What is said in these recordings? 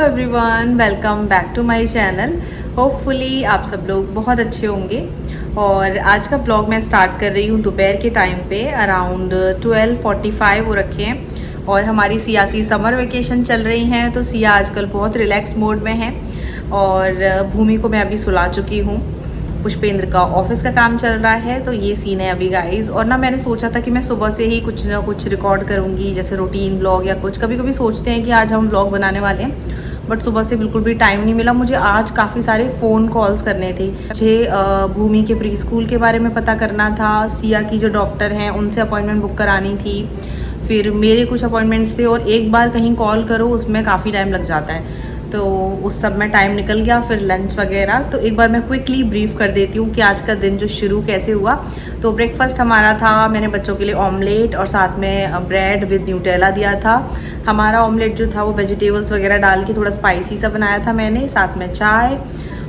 Everyone, welcome back to my channel. Hopefully आप सब लोग बहुत अच्छे होंगे। और आज का ब्लॉग मैं स्टार्ट कर रही हूँ दोपहर के टाइम पे, अराउंड 12:45 हो रखे हैं। और हमारी सिया की समर वेकेशन चल रही हैं, तो सिया आजकल बहुत रिलैक्स मोड में है। और भूमि को मैं अभी सुला चुकी हूँ। पुष्पेंद्र का ऑफिस का काम चल रहा है, तो ये सीन है अभी गाइस। और ना मैंने सोचा था कि मैं सुबह से ही कुछ ना कुछ रिकॉर्ड करूँगी, जैसे रूटीन ब्लॉग या कुछ। कभी कभी सोचते हैं कि आज हम ब्लॉग बनाने वाले हैं, बट सुबह से बिल्कुल भी टाइम नहीं मिला मुझे। आज काफ़ी सारे फ़ोन कॉल्स करने थे मुझे। भूमि के प्री स्कूल के बारे में पता करना था, सिया की जो डॉक्टर हैं उनसे अपॉइंटमेंट बुक करानी थी, फिर मेरे कुछ अपॉइंटमेंट्स थे। और एक बार कहीं कॉल करो उसमें काफ़ी टाइम लग जाता है, तो उस सब में टाइम निकल गया। फिर लंच वगैरह, तो एक बार मैं क्विकली ब्रीफ कर देती हूँ कि आज का दिन जो शुरू कैसे हुआ। तो ब्रेकफास्ट हमारा था, मैंने बच्चों के लिए ऑमलेट और साथ में ब्रेड विद न्यूटेला दिया था। हमारा ऑमलेट जो था वो वेजिटेबल्स वगैरह डाल के थोड़ा स्पाइसी सा बनाया था मैंने, साथ में चाय।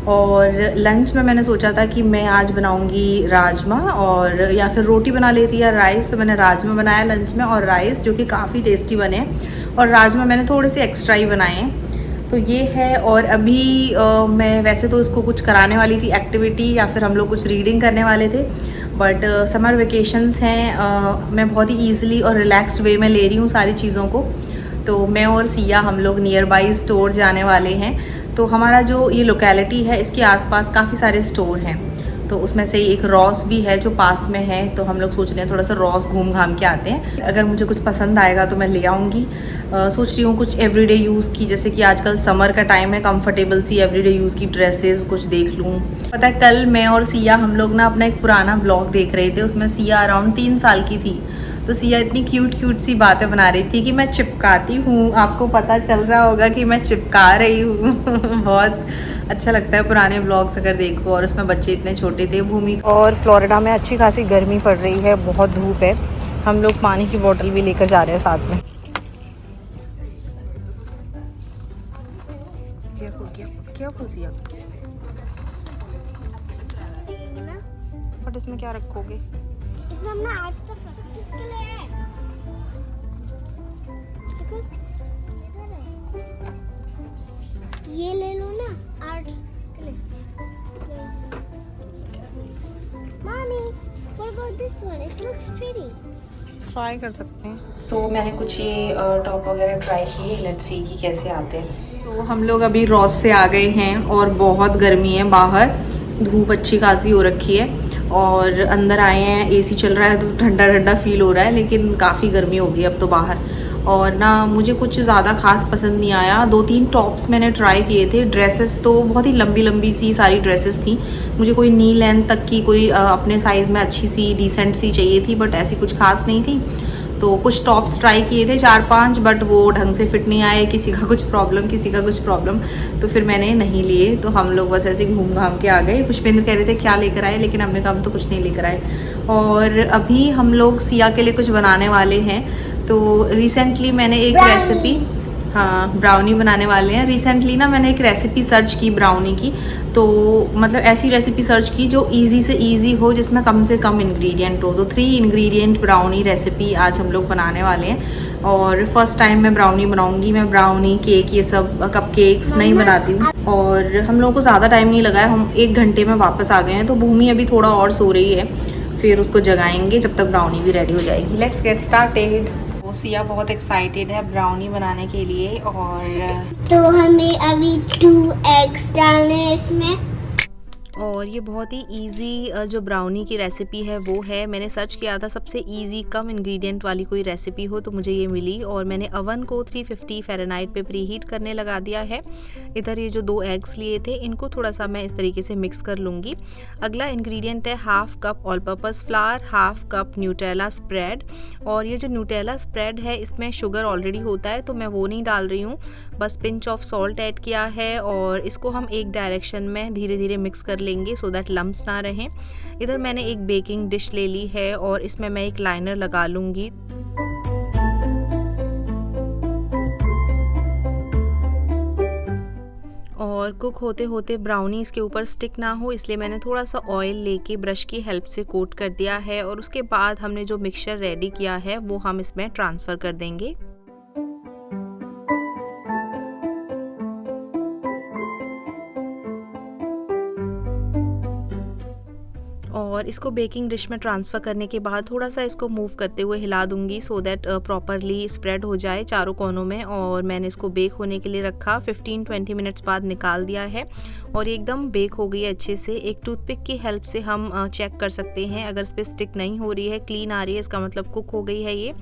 और लंच में मैंने सोचा था कि मैं आज बनाऊंगी राजमा, और या फिर रोटी बना लेती या राइस। तो मैंने राजमा बनाया लंच में, और राइस जो कि काफ़ी टेस्टी बने। और राजमा मैंने थोड़े से एक्स्ट्रा ही बनाए हैं, तो ये है। और अभी मैं वैसे तो इसको कुछ कराने वाली थी एक्टिविटी, या फिर हम लोग कुछ रीडिंग करने वाले थे, बट समर वेकेशंस हैं। मैं बहुत ही ईजिली और रिलैक्स्ड वे में ले रही हूँ सारी चीज़ों को। तो मैं और सिया हम लोग नियर बाई स्टोर जाने वाले हैं। तो हमारा जो ये लोकेलिटी है, इसके आसपास काफ़ी सारे स्टोर हैं, तो उसमें से एक रॉस भी है जो पास में है। तो हम लोग सोच रहे हैं थोड़ा सा रॉस घूम घाम के आते हैं। अगर मुझे कुछ पसंद आएगा तो मैं ले आऊँगी। सोच रही हूँ कुछ एवरीडे यूज़ की, जैसे कि आजकल समर का टाइम है, कंफर्टेबल सी एवरीडे यूज़ की ड्रेसेस कुछ देख लूँ। पता है, कल मैं और सिया हम लोग ना अपना एक पुराना व्लॉग देख रहे थे। उसमें सिया अराउंड 3 साल की थी, तो सिया इतनी क्यूट सी बातें बना रही थी कि मैं चिपकाती हूँ। आपको पता चल रहा होगा कि मैं चिपका रही हूँ। बहुत अच्छा लगता है पुराने व्लॉग्स अगर देखो। और उसमें बच्चे इतने छोटे थे, भूमि। और फ्लोरिडा में अच्छी खासी गर्मी पड़ रही है, बहुत धूप है। हम लोग पानी की बोतल भी लेकर जा रहे हैं साथ में। बट इसमें क्या रखोगे? इसमें अपना आर्ट स्टफ रखो। किसके लिए है? देखो, इधर है। ये ले लो ना, आर्ट के लिए। Mummy, what about this one? It looks pretty. Try कर सकते हैं। सो मैंने कुछ ये टॉप वगैरह ट्राई किए, लेट्स सी कि कैसे आते हैं। तो हम लोग अभी रॉस से आ गए हैं, और बहुत गर्मी है बाहर, धूप अच्छी खासी हो रखी है। और अंदर आए हैं, एसी चल रहा है तो ठंडा ठंडा फील हो रहा है, लेकिन काफ़ी गर्मी हो गई अब तो बाहर। और ना मुझे कुछ ज़्यादा खास पसंद नहीं आया। 2-3 टॉप्स मैंने ट्राई किए थे। ड्रेसेस तो बहुत ही लंबी लंबी सी सारी ड्रेसेस थी। मुझे कोई नी लेंथ तक की कोई अपने साइज़ में अच्छी सी डिसेंट सी चाहिए थी, बट ऐसी कुछ खास नहीं थी। तो कुछ टॉप्स ट्राई किए थे 4-5, बट वो ढंग से फिट नहीं आए। किसी का कुछ प्रॉब्लम, किसी का कुछ प्रॉब्लम, तो फिर मैंने नहीं लिए। तो हम लोग बस ऐसे घूम घाम के आ गए। पुष्पेंद्र कह रहे थे क्या लेकर आए, लेकिन हमने कहा हम तो कुछ नहीं लेकर आए। और अभी हम लोग सिया के लिए कुछ बनाने वाले हैं। तो रिसेंटली मैंने एक रेसिपी, हाँ ब्राउनी बनाने वाले हैं। रिसेंटली ना मैंने एक रेसिपी सर्च की ब्राउनी की, तो मतलब ऐसी रेसिपी सर्च की जो इजी से इजी हो, जिसमें कम से कम इंग्रेडिएंट हो। तो 3 इंग्रेडिएंट ब्राउनी रेसिपी आज हम लोग बनाने वाले हैं। और फर्स्ट टाइम मैं ब्राउनी बनाऊंगी। मैं ब्राउनी, केक, ये सब कपकेक्स नहीं बनाती हूँ। और हम लोगों को ज़्यादा टाइम नहीं लगा है, हम 1 घंटे में वापस आ गए हैं। तो भूमि अभी थोड़ा और सो रही है, फिर उसको जगाएंगे जब तक ब्राउनी भी रेडी हो जाएगी। Let's get started. सिया बहुत एक्साइटेड है ब्राउनी बनाने के लिए। और तो हमें अभी 2 एग्स डालने हैं इसमें। और ये बहुत ही इजी जो ब्राउनी की रेसिपी है वो है। मैंने सर्च किया था सबसे इजी कम इंग्रेडिएंट वाली कोई रेसिपी हो, तो मुझे ये मिली। और मैंने अवन को 350 फ़ारेनहाइट पे प्री हीट करने लगा दिया है। इधर ये जो 2 एग्स लिए थे, इनको थोड़ा सा मैं इस तरीके से मिक्स कर लूँगी। अगला इंग्रेडिएंट है 1/2 cup all purpose flower, 1/2 cup Nutella spread. और ये जो न्यूटेला स्प्रेड है, इसमें शुगर ऑलरेडी होता है, तो मैं वो नहीं डाल रही हूँ, बस पिंच ऑफ सॉल्ट ऐड किया है। और इसको हम एक डायरेक्शन में धीरे धीरे मिक्स कर लेंगे, सो दैट लम्प्स ना रहें। इधर मैंने एक बेकिंग डिश ले ली है, और इसमें मैं एक लाइनर लगा लूँगी। और कुक होते होते ब्राउनी इसके ऊपर स्टिक ना हो, इसलिए मैंने थोड़ा सा ऑयल लेके ब्रश की हेल्प से कोट कर दिया है। और उसके बाद हमने जो मिक्सचर रेडी किया है वो हम इसमें ट्रांसफ़र कर देंगे। इसको बेकिंग डिश में ट्रांसफ़र करने के बाद थोड़ा सा इसको मूव करते हुए हिला दूंगी सो दैट प्रॉपरली स्प्रेड हो जाए चारों कोनों में। और मैंने इसको बेक होने के लिए रखा। 15-20 मिनट्स बाद निकाल दिया है और ये एकदम बेक हो गई है अच्छे से। एक टूथपिक की हेल्प से हम चेक कर सकते हैं, अगर इस पर स्टिक नहीं हो रही है, क्लीन आ रही है, इसका मतलब कुक हो गई है ये।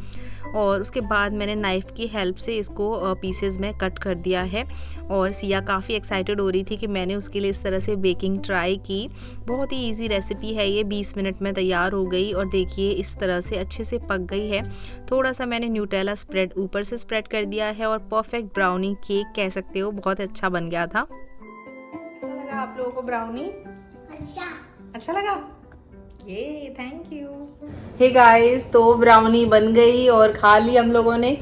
और उसके बाद मैंने नाइफ़ की हेल्प से इसको पीसेस में कट कर दिया है। और सिया काफ़ी एक्साइटेड हो रही थी कि मैंने उसके लिए इस तरह से बेकिंग ट्राई की। बहुत ही इजी रेसिपी है ये, 20 मिनट में तैयार हो गई। और देखिए इस तरह से अच्छे से पक गई है। थोड़ा सा मैंने न्यूटेला स्प्रेड ऊपर से स्प्रेड कर दिया है और परफेक्ट ब्राउनी केक कह सकते हो, बहुत अच्छा बन गया था। कैसा लगा आप लोगों को ब्राउनी? अच्छा लगा? ये थैंक यू। हे गाइस, तो ब्राउनी बन गई और खा ली हम लोगों ने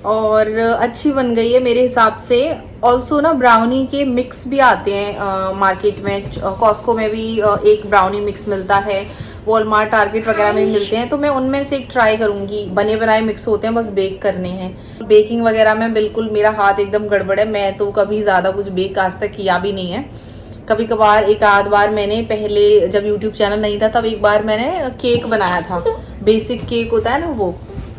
और अच्छी बन गई है मेरे हिसाब से। ऑल्सो ना ब्राउनी के मिक्स भी आते हैं मार्केट में, कॉस्को में भी एक ब्राउनी मिक्स मिलता है, वॉलमार्ट टारगेट वगैरह में भी मिलते हैं। तो मैं उनमें से एक ट्राई करूँगी। बने बनाए मिक्स होते हैं, बस बेक करने हैं। बेकिंग वगैरह में बिल्कुल मेरा हाथ एकदम गड़बड़ है, मैं तो कभी ज़्यादा कुछ बेक आज तक किया भी नहीं है। कभी कभार एक आध बार मैंने पहले जब यूट्यूब चैनल नहीं था तब एक बार मैंने केक बनाया था, बेसिक केक होता है ना वो।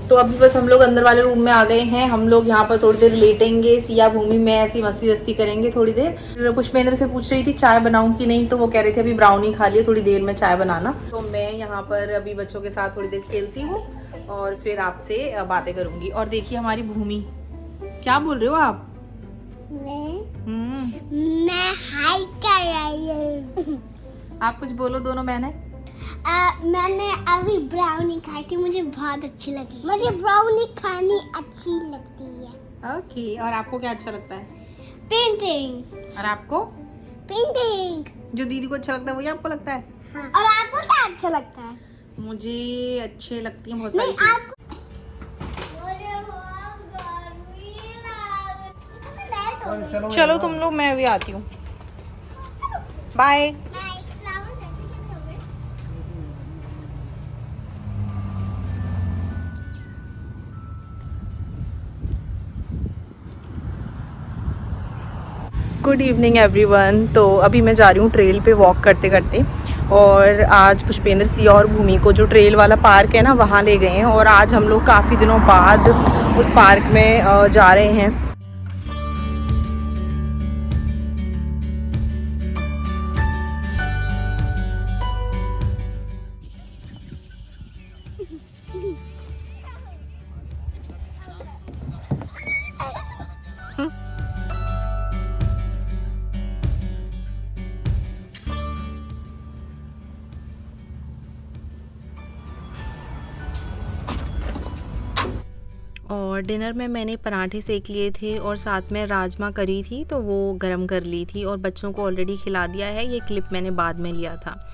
तो अभी बस हम लोग अंदर वाले रूम में आ गए हैं। हम लोग यहाँ पर थोड़ी देर लेटेंगे, सिया भूमि में ऐसी मस्ती वस्ती करेंगे थोड़ी देर। पुष्पेंद्र से पूछ रही थी चाय बनाऊं कि नहीं, तो वो कह रहे थे अभी ब्राउनी खा लियो, थोड़ी देर में चाय बनाना। तो मैं यहाँ पर अभी बच्चों के साथ थोड़ी देर खेलती हूँ और फिर आपसे बातें करूँगी। और देखिए हमारी भूमि, क्या बोल रहे हो आप? मैं हाई कर रही हूँ। आप कुछ बोलो दोनों बहनें। मैंने अभी ब्राउनी खाई थी, मुझे बहुत अच्छी लगी। मुझे ब्राउनी खानी अच्छी लगती है। ओके, और आपको क्या अच्छा लगता है? पेंटिंग। और आपको? पेंटिंग। जो दीदी को अच्छा लगता है वही आपको लगता है? हाँ। और आपको क्या अच्छा लगता है? मुझे अच्छे लगती हैं बहुत सारी चीजें। चलो तुम लोग, मैं भी आती हूँ। बाय। Good evening everyone. तो अभी मैं जा रही हूँ ट्रेल पे वॉक करते करते। और आज पुष्पेंद्र सिया और भूमि को जो ट्रेल वाला पार्क है ना वहाँ ले गए हैं। और आज हम लोग काफ़ी दिनों बाद उस पार्क में जा रहे हैं। और डिनर में मैंने पराठे सेक लिए थे और साथ में राजमा करी थी, तो वो गरम कर ली थी और बच्चों को ऑलरेडी खिला दिया है। ये क्लिप मैंने बाद में लिया था।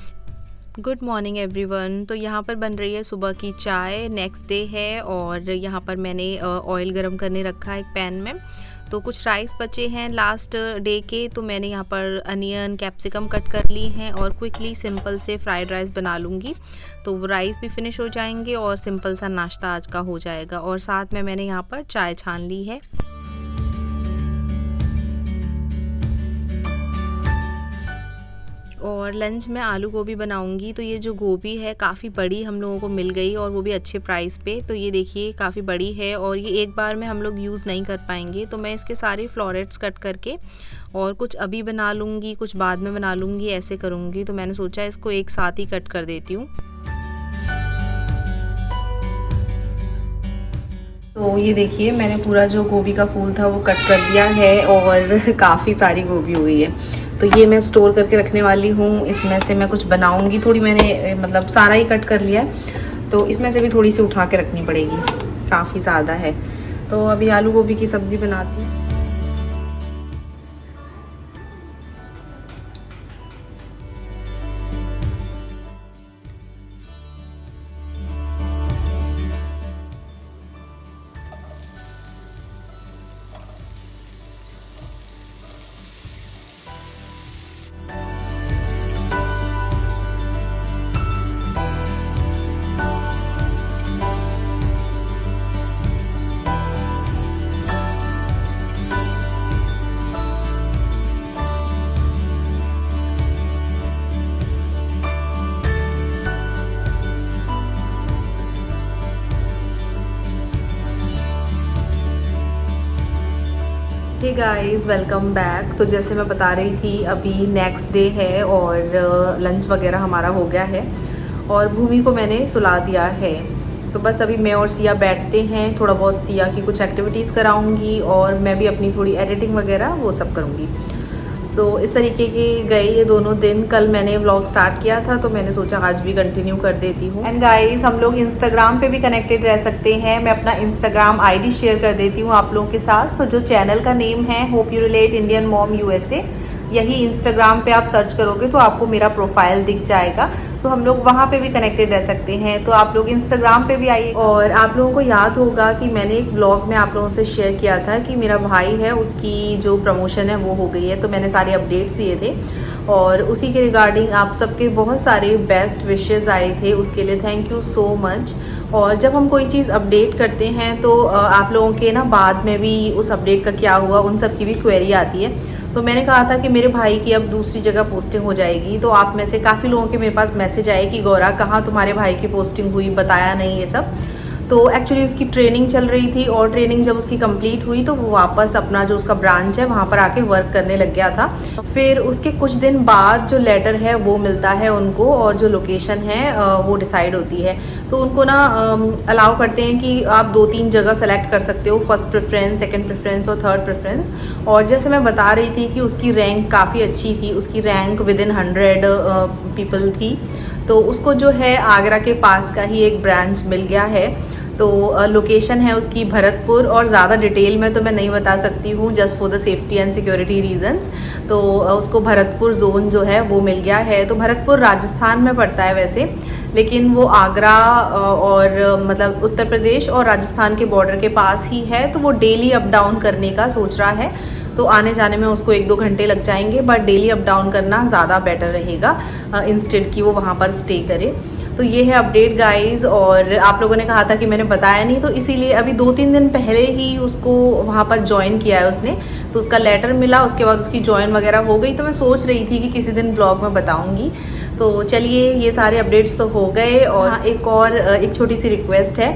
Good morning everyone. तो यहाँ पर बन रही है सुबह की चाय, नेक्स्ट डे है। और यहाँ पर मैंने ऑयल गरम करने रखा है एक पैन में। तो कुछ राइस बचे हैं लास्ट डे के, तो मैंने यहाँ पर अनियन कैप्सिकम कट कर ली हैं और क्विकली सिंपल से फ्राइड राइस बना लूँगी। तो वो राइस भी फिनिश हो जाएंगे और सिंपल सा नाश्ता आज का हो जाएगा। और साथ में मैंने यहाँ पर चाय छान ली है। और लंच में आलू गोभी बनाऊंगी। तो ये जो गोभी है काफ़ी बड़ी हम लोगों को मिल गई और वो भी अच्छे प्राइस पे। तो ये देखिए काफ़ी बड़ी है और ये एक बार में हम लोग यूज़ नहीं कर पाएंगे। तो मैं इसके सारे फ्लोरेट्स कट करके और कुछ अभी बना लूँगी, कुछ बाद में बना लूँगी, ऐसे करूँगी। तो मैंने सोचा इसको एक साथ ही कट कर देती हूँ। तो ये देखिए मैंने पूरा जो गोभी का फूल था वो कट कर दिया है और काफ़ी सारी गोभी हुई है। तो ये मैं स्टोर करके रखने वाली हूँ। इसमें से मैं कुछ बनाऊँगी। थोड़ी मैंने मतलब सारा ही कट कर लिया है, तो इसमें से भी थोड़ी सी उठा के रखनी पड़ेगी, काफ़ी ज़्यादा है। तो अभी आलू गोभी की सब्ज़ी बनाती हूँ। Hey guys, welcome back. तो जैसे मैं बता रही थी, अभी नेक्स्ट डे है और लंच वगैरह हमारा हो गया है और भूमि को मैंने सुला दिया है। तो बस अभी मैं और सिया बैठते हैं, थोड़ा बहुत सिया की कुछ एक्टिविटीज़ कराऊंगी और मैं भी अपनी थोड़ी एडिटिंग वगैरह वो सब करूंगी। सो इस तरीके के गए ये दोनों दिन। कल मैंने व्लॉग स्टार्ट किया था तो मैंने सोचा आज भी कंटिन्यू कर देती हूँ। एंड गाइस, हम लोग इंस्टाग्राम पे भी कनेक्टेड रह सकते हैं। मैं अपना इंस्टाग्राम आईडी शेयर कर देती हूँ आप लोगों के साथ। सो जो चैनल का नेम है hope you relate Indian mom USA, यही इंस्टाग्राम पे आप सर्च करोगे तो आपको मेरा प्रोफाइल दिख जाएगा। तो हम लोग वहाँ पे भी कनेक्टेड रह सकते हैं। तो आप लोग इंस्टाग्राम पे भी आइए। और आप लोगों को याद होगा कि मैंने एक ब्लॉग में आप लोगों से शेयर किया था कि मेरा भाई है, उसकी जो प्रमोशन है वो हो गई है। तो मैंने सारे अपडेट्स दिए थे और उसी के रिगार्डिंग आप सबके बहुत सारे बेस्ट विशेज़ आए थे, उसके लिए थैंक यू सो मच। और जब हम कोई चीज़ अपडेट करते हैं तो आप लोगों के ना बाद में भी उस अपडेट का क्या हुआ उन सब की भी क्वेरी आती है। तो मैंने कहा था कि मेरे भाई की अब दूसरी जगह पोस्टिंग हो जाएगी। तो आप में से काफ़ी लोगों के मेरे पास मैसेज आए कि गौरा कहाँ तुम्हारे भाई की पोस्टिंग हुई, बताया नहीं ये सब। तो एक्चुअली उसकी ट्रेनिंग चल रही थी और ट्रेनिंग जब उसकी कंप्लीट हुई तो वो वापस अपना जो उसका ब्रांच है वहाँ पर आके वर्क करने लग गया था। फिर उसके कुछ दिन बाद जो लेटर है वो मिलता है उनको और जो लोकेशन है वो डिसाइड होती है। तो उनको ना अलाउ करते हैं कि आप 2-3 जगह सेलेक्ट कर सकते हो, फर्स्ट प्रेफरेंस, सेकंड प्रेफरेंस और थर्ड प्रेफरेंस। और जैसे मैं बता रही थी कि उसकी रैंक काफ़ी अच्छी थी, उसकी रैंक विदिन 100 पीपल थी। तो उसको जो है आगरा के पास का ही एक ब्रांच मिल गया है। तो लोकेशन है उसकी भरतपुर और ज़्यादा डिटेल में तो मैं नहीं बता सकती हूँ, just for the safety and security reasons. तो उसको भरतपुर जोन जो है वो मिल गया है। तो भरतपुर राजस्थान में पड़ता है वैसे, लेकिन वो आगरा और मतलब उत्तर प्रदेश और राजस्थान के बॉर्डर के पास ही है। तो वो डेली अप डाउन करने का सोच रहा है। तो आने जाने में उसको 1-2 घंटे लग जाएंगे, बट डेली अप डाउन करना ज़्यादा बेटर रहेगा इंस्टेड कि वो वहाँ पर स्टे करे। तो ये है अपडेट गाइस। और आप लोगों ने कहा था कि मैंने बताया नहीं, तो इसीलिए अभी 2-3 दिन पहले ही उसको वहाँ पर ज्वाइन किया है उसने। तो उसका लेटर मिला, उसके बाद उसकी ज्वाइन वगैरह हो गई। तो मैं सोच रही थी कि किसी दिन ब्लॉग में बताऊँगी। तो चलिए, ये सारे अपडेट्स तो हो गए। और एक छोटी सी रिक्वेस्ट है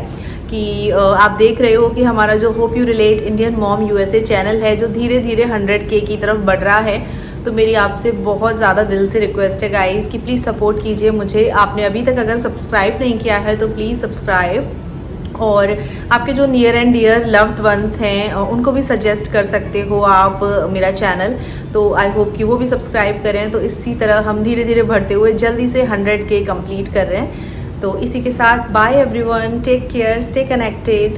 कि आप देख रहे हो कि हमारा जो hope you relate Indian mom USA channel है जो धीरे धीरे 100K की तरफ बढ़ रहा है। तो मेरी आपसे बहुत ज़्यादा दिल से रिक्वेस्ट है गाइस कि प्लीज़ सपोर्ट कीजिए मुझे। आपने अभी तक अगर सब्सक्राइब नहीं किया है तो प्लीज़ सब्सक्राइब। और आपके जो near and dear loved ones हैं उनको भी सजेस्ट कर सकते हो आप मेरा चैनल। तो आई होप कि वो भी सब्सक्राइब करें। तो इसी तरह हम धीरे धीरे बढ़ते हुए जल्दी से 100K कंप्लीट कर रहे हैं। तो इसी के साथ bye everyone, take care, stay connected.